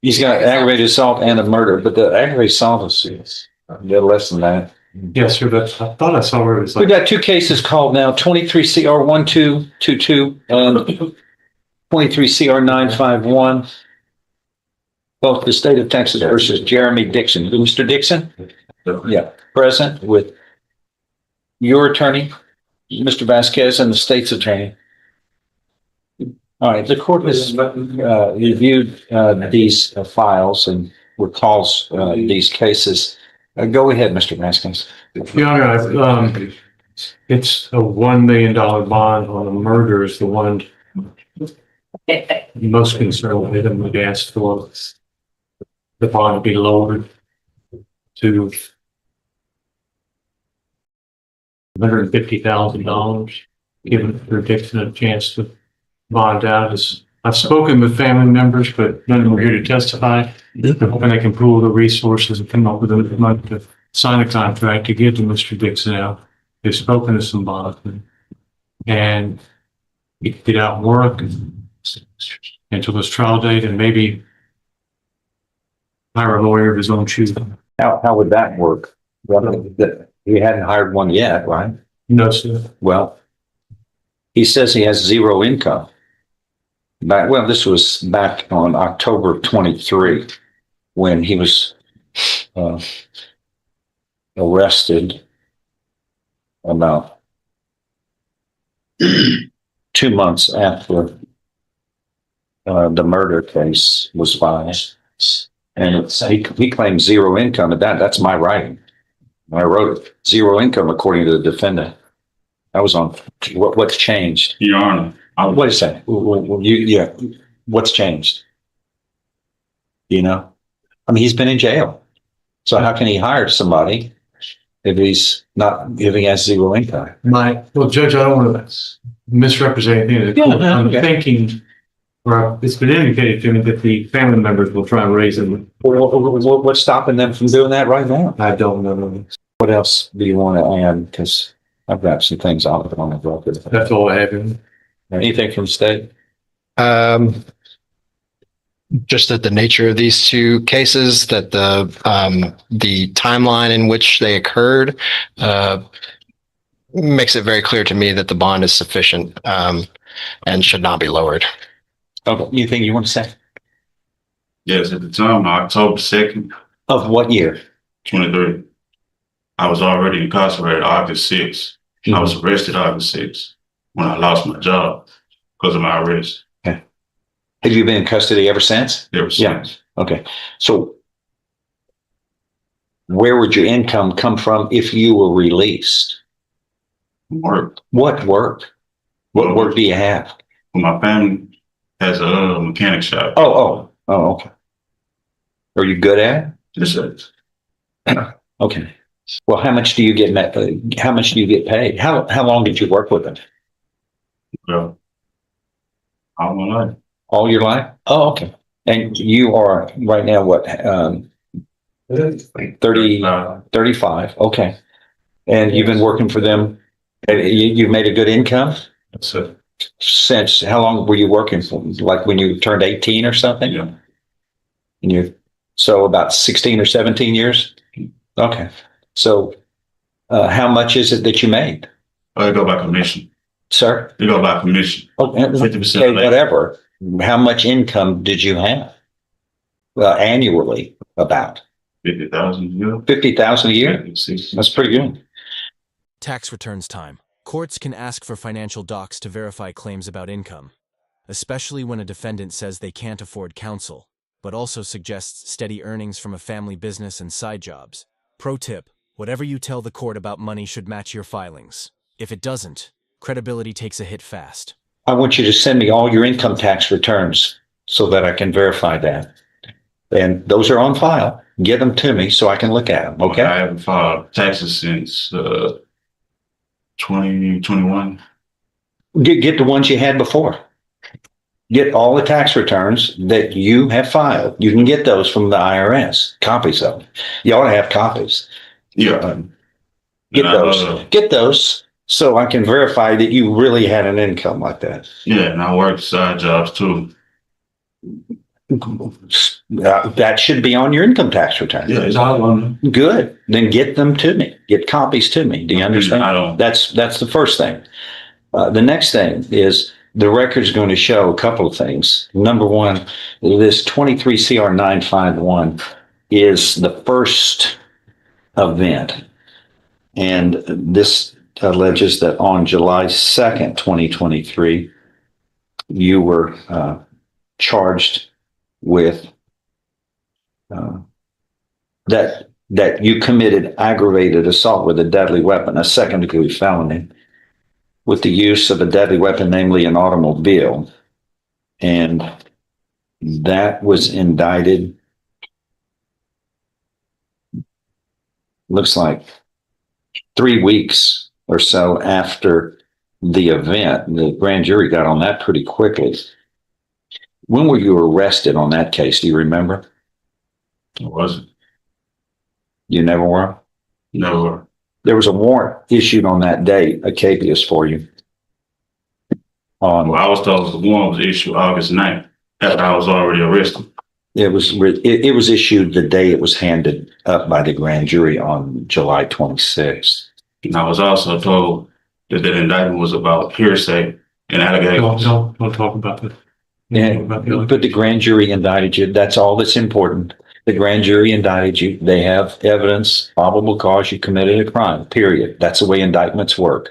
He's got aggravated assault and a murder, but the aggravated assault is less than that. Yes, sir, but I thought I saw where it was We've like, got two cases called now, 23 CR 1222 and 23 CR 951. Both the state of Texas versus Jeremy Dixon. Mr. Dixon? Yeah, present with your attorney, Mr. Vasquez, and the state's attorney. All right, the court has reviewed these files and recalls these cases. Go ahead, Mr. Vasquez. Your Honor, it's a $1 million bond on the murder is the one most concerned with, and we'd asked for the bond to be lowered to $150,000, giving Mr. Dixon a chance to bond out. I've spoken with family members, but none of them are here to testify. I'm hoping they can pool the resources and come up with enough money to sign a contract to give to Mr. Dixon out. They've spoken to some bondmen, and he could get out and work until his trial date, and maybe hire a lawyer of his own choosing. How would that work? Well, he hadn't hired one yet, right? No, sir. Well, he says he has zero income. This was back on October 23 when he was arrested about 2 months after the murder case was filed. And he claims zero income, and that's my writing. I wrote it. Zero income according to the defendant. I was on what's changed. Your Honor. What is that? What's changed? You know? I mean, he's been in jail. So how can he hire somebody if he has zero income? Well, Judge, I don't want to misrepresent anything. I'm thinking, or it's been indicated to me that the family members will try and raise him. What's stopping them from doing that right now? I don't know. What else do you want to add? Because I've got some things I'll put on the record. That's all I have. Anything from the state? Just that the nature of these two cases, that the timeline in which they occurred makes it very clear to me that the bond is sufficient and should not be lowered. Okay. Anything you want to say? Yes, at the time, October 2nd. Of what year? 23. I was already incarcerated August 6th. I was arrested August 6th when I lost my job because of my arrest. Okay. Have you been in custody ever since? Ever since. Yeah. Okay. So where would your income come from if you were released? Work. What work? What work do you have? Well, my family has a mechanic shop. Oh, okay. Are you good at Yes. it? Okay. Well, how much do you get how much do you get paid? How long did you work with them? Well, all my life. All your life? Oh, okay. And you are right now what? 35. Okay. And you've been working for them. You've made a good income? That's it. Since how long were you working for? Like when you turned 18 or something? Yeah. And so about 16 or 17 years? Okay. So how much is it that you made? I go by commission. Sir? You go by commission. Okay, 50%. whatever. How much income did you have? Annually, about 50,000 a year. 50,000 a year? That's pretty good. Tax returns time. Courts can ask for financial docs to verify claims about income, especially when a defendant says they can't afford counsel, but also suggests steady earnings from a family business and side jobs. Pro tip, whatever you tell the court about money should match your filings. If it doesn't, credibility takes a hit fast. I want you to send me all your income tax returns so that I can verify that. And those are on file. Get them to me so I can look at them, okay? I haven't filed taxes since 2021. Get the ones you had before. Get all the tax returns that you have filed. You can get those from the IRS, copies of them. You ought to have copies. Yeah. Get those so I can verify that you really had an income like that. Yeah, and I work side jobs too. That should be on your income tax return. Yeah, it's all on. Good. Then get them to me. Get copies to me. Do you understand? I don't. That's the first thing. The next thing is the record's going to show a couple of things. Number one, this 23 CR 951 is the first event. And this alleges that on July 2nd, 2023, you were charged with that you committed aggravated assault with a deadly weapon, a second-degree felony, with the use of a deadly weapon, namely an automobile. And that was indicted, looks like 3 weeks or so after the event. The grand jury got on that pretty quickly. When were you arrested on that case? Do you remember? It wasn't. You never were? Never. There was a warrant issued on that day, a capias for you. Well, I was told the warrant was issued August 9th after I was already arrested. It was issued the day it was handed up by the grand jury on July 26th. And I was also told that that indictment was about hearsay and allegations. Don't talk about that. But the grand jury indicted you. That's all that's important. The grand jury indicted you. They have evidence, probable cause you committed a crime, period. That's the way indictments work.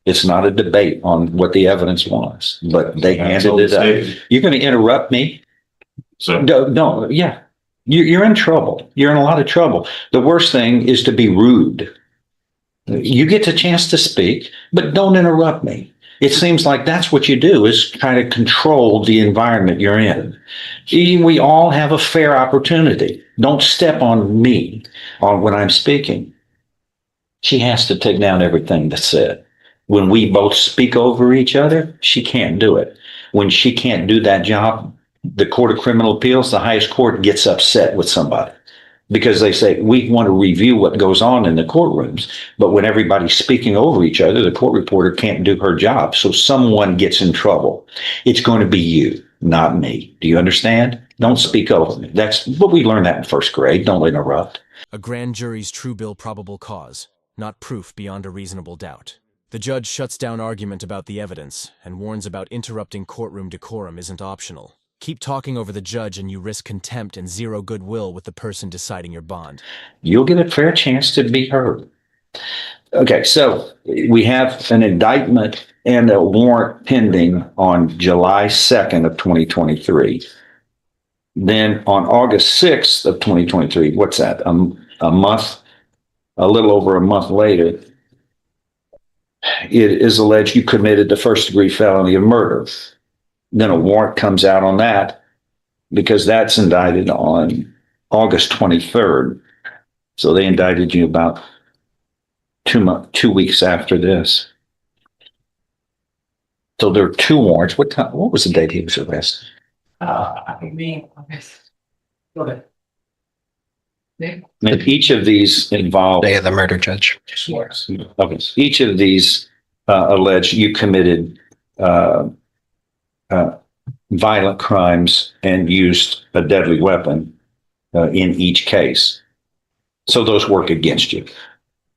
It's not a debate on what the evidence was, but they handed it up. You're going to interrupt me? So No, yeah. You're in trouble. You're in a lot of trouble. The worst thing is to be rude. You get the chance to speak, but don't interrupt me. It seems like that's what you do, is kind of control the environment you're in. We all have a fair opportunity. Don't step on me when I'm speaking. She has to take down everything that's said. When we both speak over each other, she can't do it. When she can't do that job, the Court of Criminal Appeals, the highest court, gets upset with somebody because they say, we want to review what goes on in the courtrooms. But when everybody's speaking over each other, the court reporter can't do her job. So someone gets in trouble. It's going to be you, not me. Do you understand? Don't speak over me. That's what we learned that in first grade. Don't interrupt. A grand jury's true bill probable cause, not proof beyond a reasonable doubt. The judge shuts down argument about the evidence and warns about interrupting courtroom decorum isn't optional. Keep talking over the judge and you risk contempt and zero goodwill with the person deciding your bond. You'll get a fair chance to be heard. Okay, so we have an indictment and a warrant pending on July 2nd of 2023. Then on August 6th of 2023, what's that? A month, a little over a month later, it is alleged you committed the first-degree felony of murder. Then a warrant comes out on that because that's indicted on August 23rd. So they indicted you about 2 weeks after this. So there are two warrants. What was the date he was arrested? And each of these involve Day of the murder, Judge. Okay. Each of these allege you committed violent crimes and used a deadly weapon in each case. So those work against you.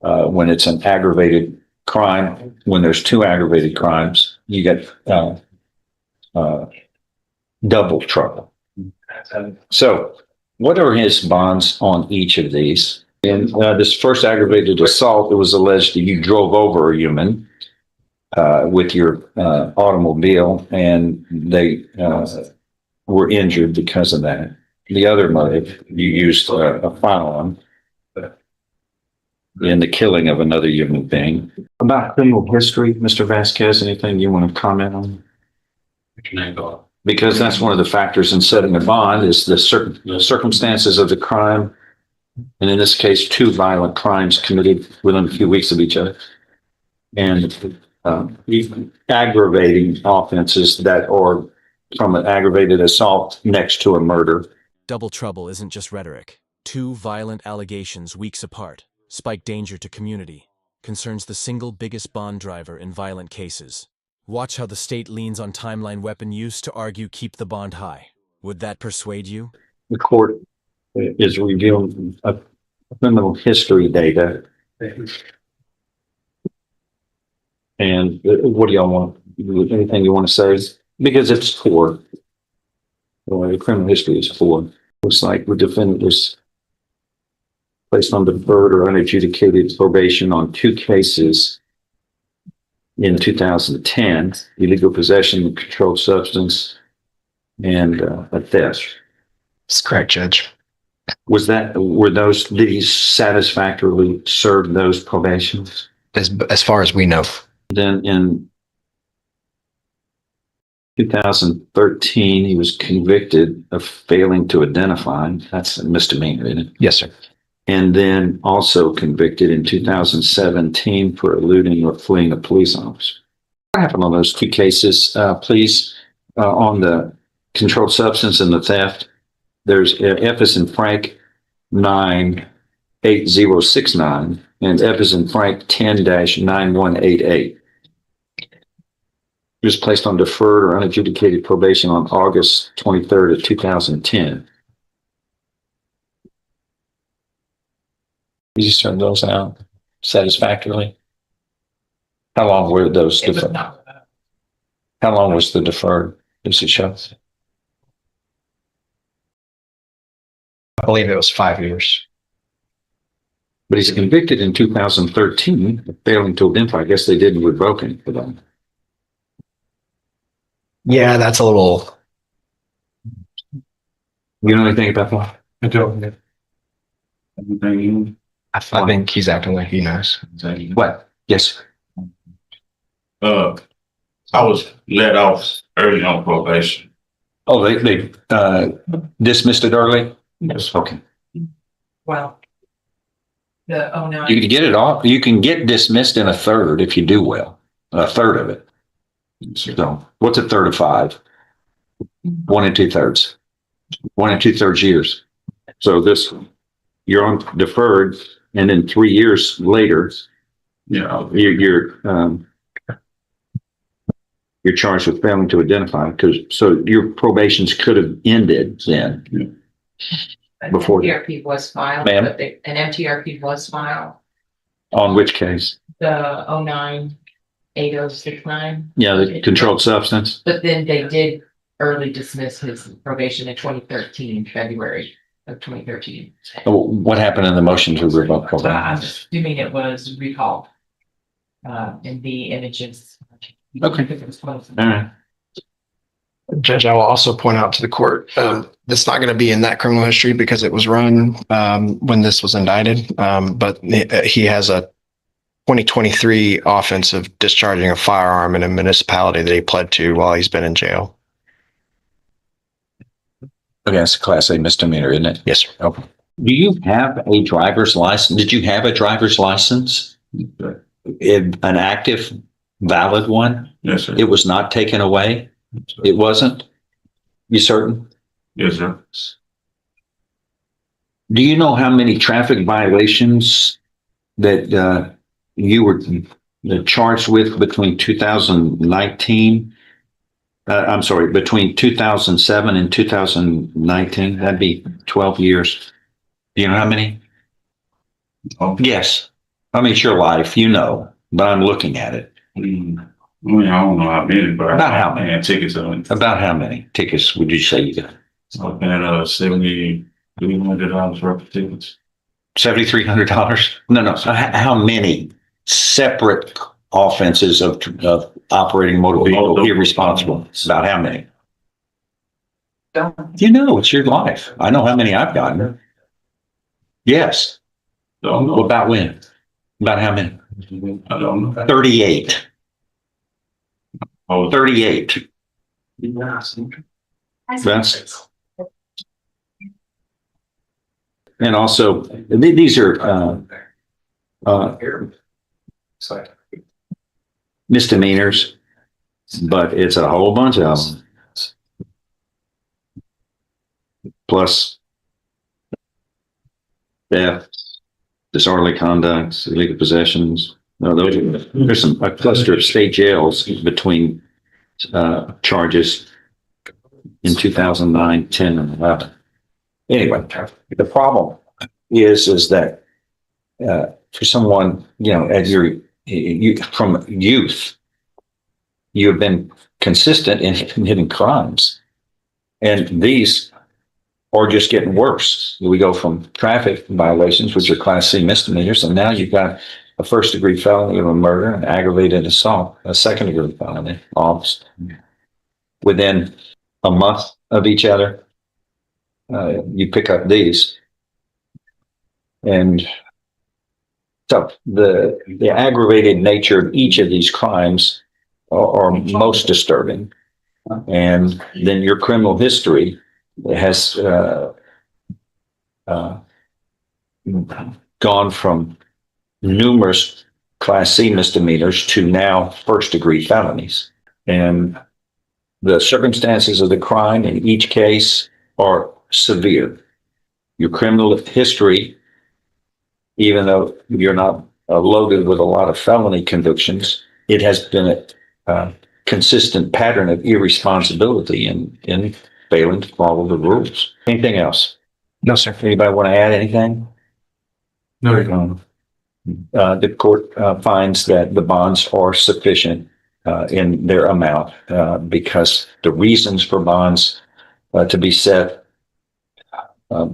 When it's an aggravated crime, when there's two aggravated crimes, you get double trouble. So what are his bonds on each of these? In this first aggravated assault, it was alleged that you drove over a human with your automobile and they were injured because of that. The other motive, you used a firearm in the killing of another human being. About criminal history, Mr. Vasquez, anything you want to comment on? Because that's one of the factors in setting a bond is the circumstances of the crime. And in this case, two violent crimes committed within a few weeks of each other. And aggravating offenses that are from an aggravated assault next to a murder. Double trouble isn't just rhetoric. Two violent allegations weeks apart spike danger to community, concerns the single biggest bond driver in violent cases. Watch how the state leans on timeline weapon use to argue keep the bond high. Would that persuade you? The court is reviewing a criminal history data. And what do y'all want? Anything you want to say? Because it's 4. Well, the criminal history is 4. Looks like the defendant was placed on deferred or unadjudicated probation on 2 cases in 2010, illegal possession of controlled substance and a theft. That's correct, Judge. Did he satisfactorily serve those probations? As far as we know. Then in 2013, he was convicted of failing to identify. That's a misdemeanor, isn't it? Yes, sir. And then also convicted in 2017 for eluding or fleeing a police officer. What happened on those 2 cases, please? On the controlled substance and the theft, there's F as in Frank 98069 and F as in Frank 10-9188. He was placed on deferred or unadjudicated probation on August 23rd of 2010. Did you serve those out satisfactorily? How long were those deferred? How long was the deferred? Does it show? I believe it was 5 years. But he's convicted in 2013 of failing to identify. I guess they didn't revoke him for that. Yeah, that's a little. You know anything about that? I don't. Everything I think he's acting like he knows. you. What? Yes. I was let off early on probation. Oh, they dismissed it early? Yes. Okay. Well, the 09. You can get it off. You can get dismissed in a third if you do well. A third of it. So what's a third of 5? 1 2/3. 1 2/3 years. So you're on deferred, and then 3 years later, Yeah. you're charged with failing to identify so your probations could have ended then. An before- MTRP was filed. Ma'am? But an MTRP was filed, On which case? the 09-8069. Yeah, the controlled substance. But then they did early dismiss his probation in 2013, February of 2013. What happened in the motion to revoke So I'm probation? assuming it was recalled. In the images. Okay. All right. Judge, I will also point out to the court, that's not going to be in that criminal history because it was run when this was indicted. But he has a 2023 offense of discharging a firearm in a municipality that he pled to while he's been in jail. Okay, that's a class A misdemeanor, isn't it? Yes, sir. Okay. Do you have a driver's license? Did you have a driver's license? An active, valid one? Yes, sir. It was not taken away? It wasn't? You certain? Yes, sir. Do you know how many traffic violations that you were charged with between 2019? I'm sorry, between 2007 and 2019? That'd be 12 years. Do you know how many? Oh. Yes. I mean, it's your life, you know, but I'm looking at it. I mean, I don't know how many, but About how many? And tickets on. About how many tickets would you say you got? I've been $7,300 worth of tickets. $7,300? No. How many separate offenses of operating motor vehicle irresponsible? About how many? You know, it's your life. I know how many I've gotten. Yes. Don't know. Well, about when? About how many? I don't know. 38. Oh, 38. That's. And also, these are misdemeanors, but it's a whole bunch of them. Plus theft, disorderly conduct, illegal possessions. No, there's a cluster of state jails between charges in 2009, 10, and 11. Anyway, the problem is that for someone, as you from youth, you have been consistent in committing crimes, and these are just getting worse. We go from traffic violations, which are Class C misdemeanors, and now you've got a first-degree felony of a murder, an aggravated assault, a second-degree felony, all within a month of each other. You pick up these, and so the aggravated nature of each of these crimes are most disturbing, and then your criminal history has gone from numerous Class C misdemeanors to now first-degree felonies, and the circumstances of the crime in each case are severe. Your criminal history, even though you're not loaded with a lot of felony convictions, it has been a consistent pattern of irresponsibility in failing to follow the rules. Anything else? No, sir. Anybody want to add anything? No, The court finds that the bonds are sufficient in their amount because the reasons for bonds to be set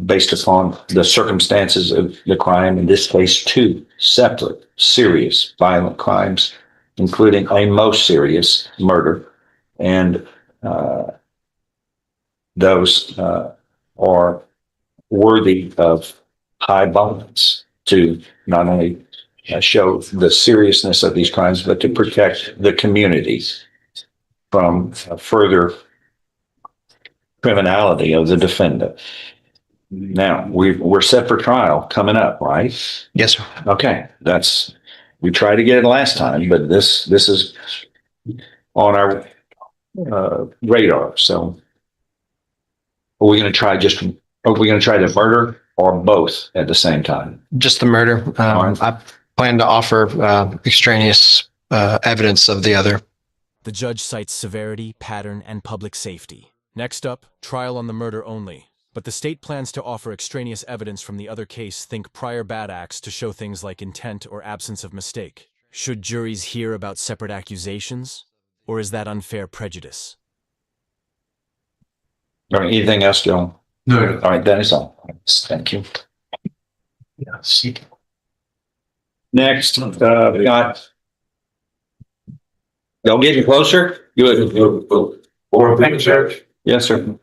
based upon the circumstances of the crime, in this case, 2 separate serious violent crimes, including a most serious murder. And those are worthy of high bonds to not only show the seriousness of these crimes, but to protect the communities from further criminality of the defendant. Now, we're set for trial coming up, right? Yes, sir. Okay, we tried to get it last time, but this is on our radar. So are we going to try the murder or both at the same time? Just the murder. All right. I plan to offer extraneous evidence of the other. The judge cites severity, pattern, and public safety. Next up, trial on the murder only. But the state plans to offer extraneous evidence from the other case, think prior bad acts, to show things like intent or absence of mistake. Should juries hear about separate accusations? Or is that unfair prejudice? All right, anything else, Joe? no. All right, that is all. Thank you. Yes. Next, we got. Don't get any closer. Good. Or thank you, Judge. Yes, sir.